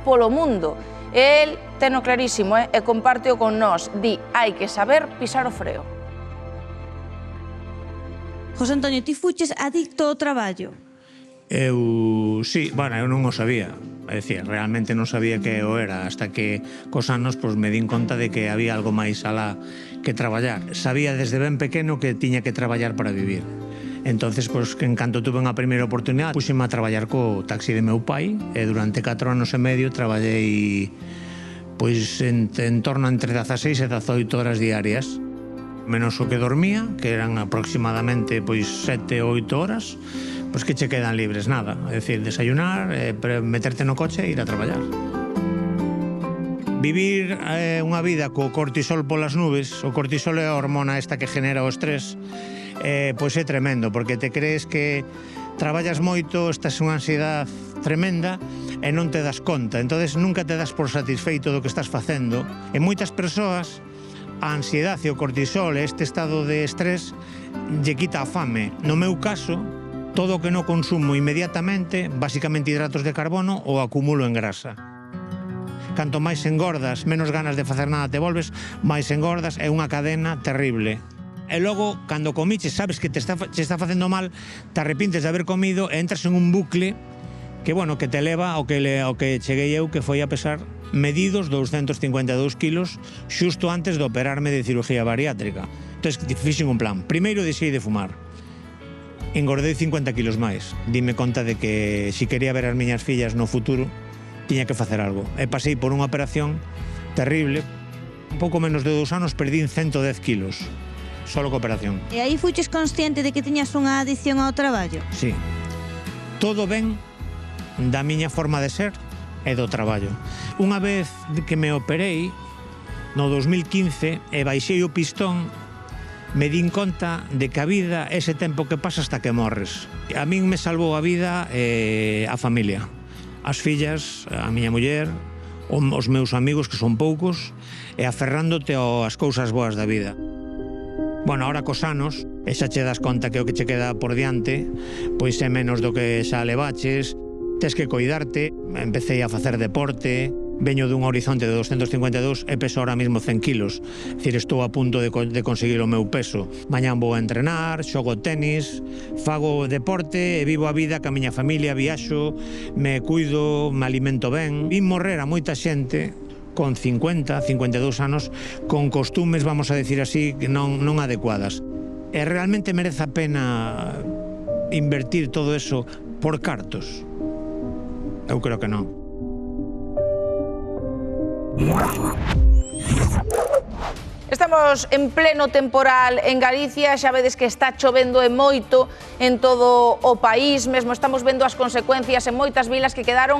polo mundo. El teno clarísimo e compárteo con nós. Di, hai que saber pisar o freo. José Antonio, ti fuches adicto ao traballo? Sí, bueno, eu non o sabía. É dicir, realmente non sabía que o era hasta que cos anos me din conta de que había algo máis alá que traballar. Sabía desde ben pequeno que tiña que traballar para vivir. Entonces, en canto tuve unha primeira oportunidade, puxeme a traballar co taxi de meu pai e durante 4 anos e medio traballei en torno entre 16 e 18 horas diarias, menos o que dormía, que eran aproximadamente 7 ou 8 horas, que che quedan libres, nada. É dicir, desayunar, meterte no coche e ir a traballar. Vivir unha vida co cortisol polas nubes, o cortisol é a hormona esta que genera o estrés, é tremendo, porque te crees que traballas moito, estás unha ansiedade tremenda e non te das conta. Entonces nunca te das por satisfeito do que estás facendo. E moitas persoas, a ansiedade e o cortisol, este estado de estrés, lle quita a fame. No meu caso, todo o que non consumo inmediatamente, basicamente hidratos de carbono, o acumulo en grasa. Canto máis engordas, menos ganas de facer nada te volves, máis engordas, é unha cadena terrible. E logo, cando comiches, sabes que te está facendo mal, te arrepintes de haber comido e entras en un bucle que te leva ao que cheguei eu, que foi a pesar medidos 252 kilos xusto antes de operarme de cirugía bariátrica. Entón, fixen un plan. Primeiro, deixei de fumar. Engordei 50 kilos máis. Dime conta de que se quería ver as miñas fillas no futuro, tiña que facer algo. E pasei por unha operación terrible. Un pouco menos de 2 anos perdín 110 kilos. Solo co operación. E aí fuches consciente de que tiñas unha adicción ao traballo? Sí. Todo ben da miña forma de ser e do traballo. Unha vez que me operei, no 2015, e baixei o pistón, me din conta de que a vida é ese tempo que pasa hasta que morres. A min me salvou a vida a familia. As fillas, a miña muller, os meus amigos, que son poucos, e aferrándote ás cousas boas da vida. Bueno, ahora cos anos, e xa che das conta que o que che queda por diante, é menos do que xa levaches, tes que coidarte, empecé a facer deporte, veño dun horizonte de 252 e peso ahora mismo 100 kilos. É dicir, estou a punto de conseguir o meu peso. Mañán vou a entrenar, xogo tenis, fago deporte e vivo a vida ca miña familia, viaxo, me cuido, me alimento ben. Vin morrer a moita xente con 50, 52 anos, con costumes, vamos a decir así, non adecuadas. E realmente merece a pena invertir todo eso por cartos? Eu creo que non. Estamos en pleno temporal en Galicia, xa vedes que está chovendo e moito en todo o país, mesmo estamos vendo as consecuencias en moitas vilas que quedaron